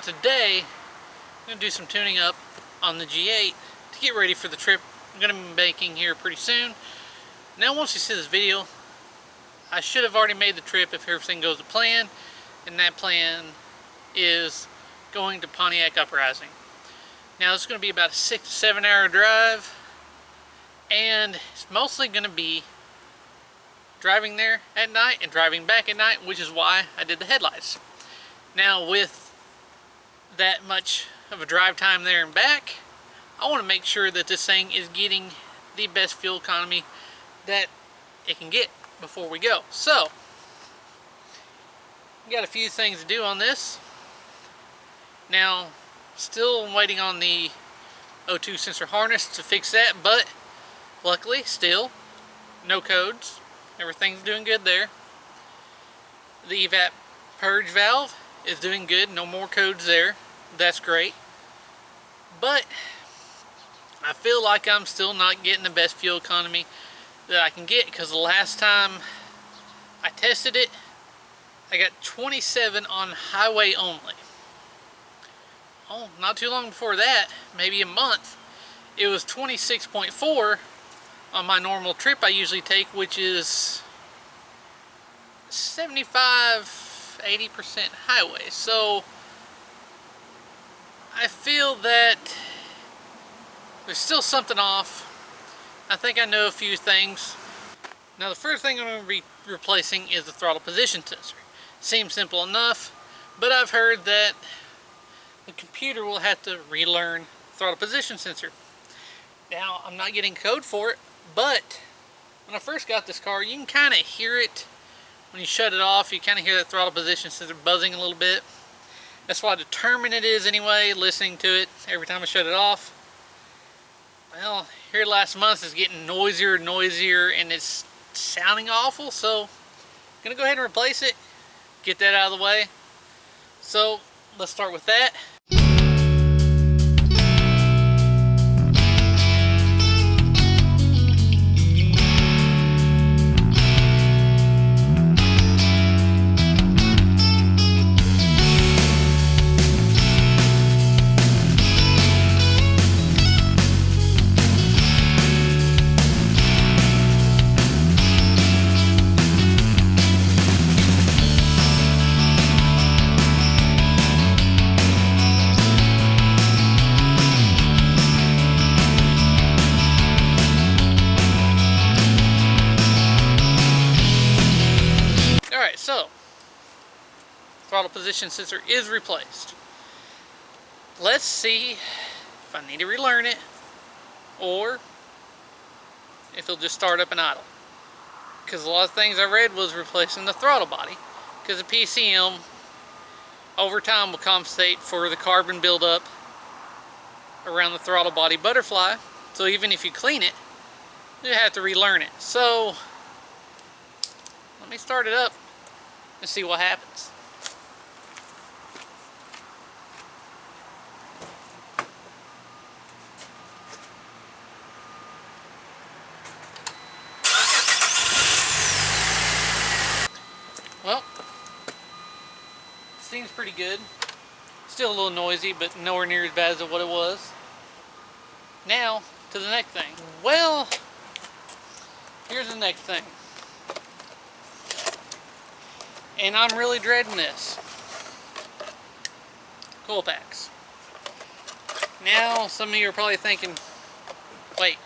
Now today, I'm going to do some tuning up on the G8 to get ready for the trip I'm going to be making here pretty soon. Now once you see this video, I should have already made the trip if everything goes to plan, and that plan is going to Pontiac Uprising. Now it's going to be about a 6 to 7 hour drive, and it's mostly going to be driving there at night and driving back at night, which is why I did the headlights. Now with that much of a drive time there and back, I want to make sure that this thing is getting the best fuel economy that it can get before we go. So, we got a few things to do on this. Now, still waiting on the O2 sensor harness to fix that, but luckily, still, no codes. Everything's doing good there. The evap purge valve is doing good. No more codes there. That's great. But I feel like I'm still not getting the best fuel economy that I can get, because the last time I tested it, I got 27 on highway only. Oh, not too long before that, maybe a month, it was 26.4 on my normal trip I usually take, which is 75–80% highway. So I feel that there's still something off. I think I know a few things. Now the first thing I'm going to be replacing is the throttle position sensor. Seems simple enough, but I've heard that the computer will have to relearn throttle position sensor. Now I'm not getting code for it, but when I first got this car, you can kind of hear it when you shut it off. You kind of hear that throttle position sensor buzzing a little bit. That's why determined it is anyway, listening to it every time I shut it off. Well, here last month it's getting noisier and noisier, and it's sounding awful, so I'm gonna go ahead and replace it, get that out of the way. So let's start with that. So, throttle position sensor is replaced. Let's see if I need to relearn it, or if it'll just start up and idle. Because a lot of things I read was replacing the throttle body, because the PCM over time will compensate for the carbon buildup around the throttle body butterfly. So even if you clean it, you have to relearn it. So let me start it up and see what happens. Well, seems pretty good. Still a little noisy, but nowhere near as bad as what it was. Now, to the next thing. Well, here's the next thing. And I'm really dreading this. Coil packs. Now, some of you are probably thinking, wait,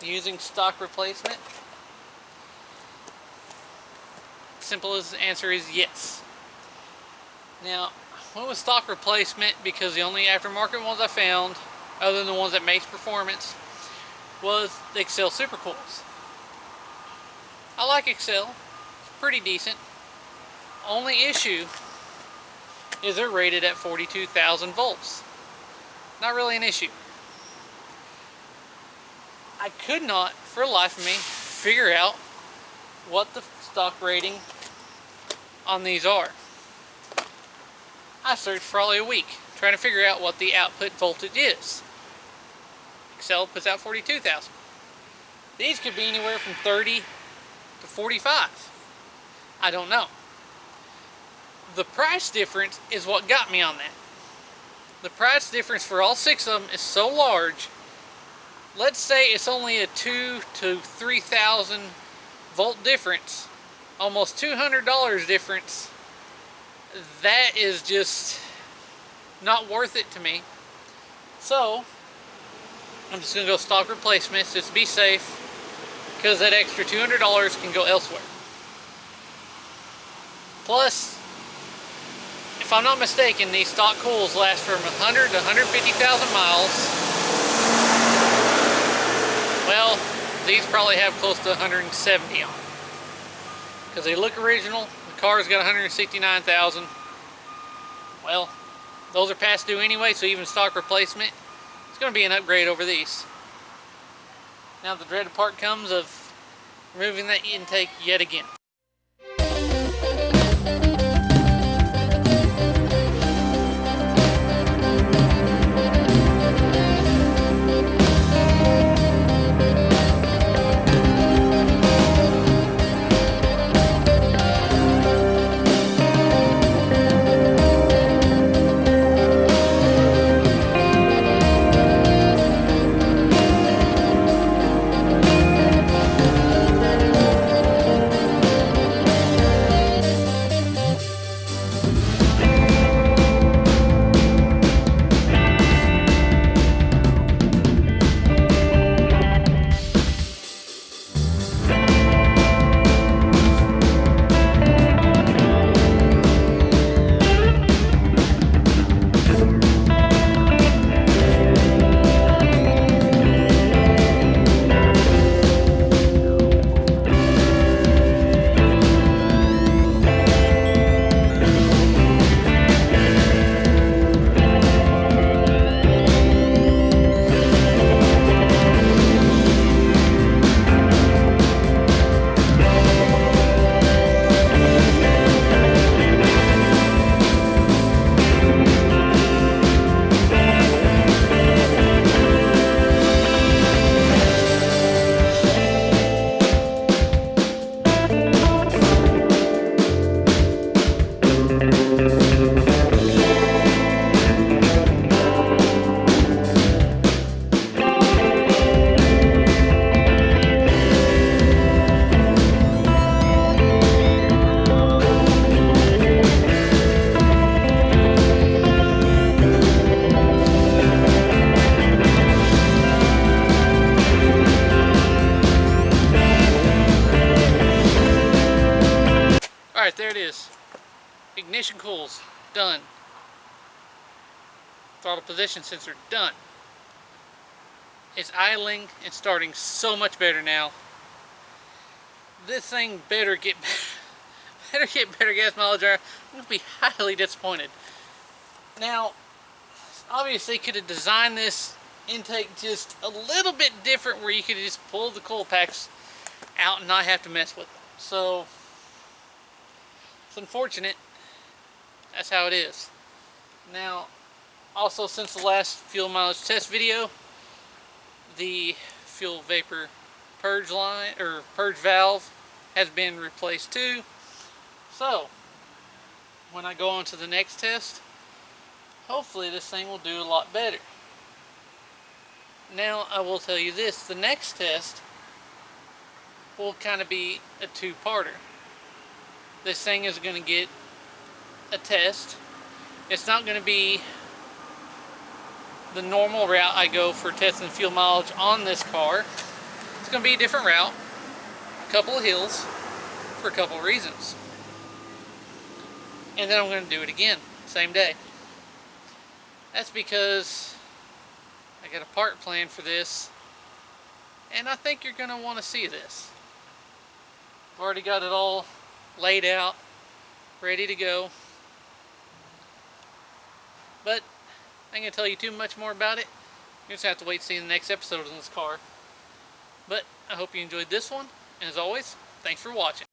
using stock replacement? Simple as the answer is yes. Now, I went with stock replacement because the only aftermarket ones I found, other than the ones that Mace Performance, was the Excel Super Coils. I like Excel. It's pretty decent. Only issue is they're rated at 42,000 volts. Not really an issue. I could not, for the life of me, figure out what the stock rating on these are. I searched for probably a week trying to figure out what the output voltage is. Excel puts out 42,000. These could be anywhere from 30 to 45. I don't know. The price difference is what got me on that. The price difference for all 6 of them is so large. Let's say it's only a 2 to 3,000 volt difference, almost $200 difference. That is just not worth it to me. So I'm just gonna go stock replacements just to be safe, because that extra $200 can go elsewhere. Plus, if I'm not mistaken, these stock coils last from 100 to 150,000 miles. Well, these probably have close to 170 on them, because they look original. The car's got 169,000. Well, those are past due anyway, so even stock replacement, it's going to be an upgrade over these. Now the dreaded part comes of removing that intake yet again. Alright, there it is. Ignition coils, done. Throttle position sensor, done. It's idling and starting so much better now. This thing better get better gas mileage, or I'm going to be highly disappointed. Now, obviously could have designed this intake just a little bit different, where you could just pull the coil packs out and not have to mess with them. So it's unfortunate. That's how it is. Now, also, since the last fuel mileage test video, the fuel vapor purge line or purge valve has been replaced too. So when I go on to the next test, hopefully this thing will do a lot better. Now I will tell you this, the next test will kind of be a two-parter. This thing is going to get a test. It's not going to be the normal route I go for testing fuel mileage on this car. It's going to be a different route, a couple of hills, for a couple of reasons. And then I'm going to do it again, same day. That's because I got a part plan for this, and I think you're going to want to see this. I've already got it all laid out, ready to go. But I ain't going to tell you too much more about it. You're just going to have to wait to see the next episode of this car. But I hope you enjoyed this one, and as always, thanks for watching.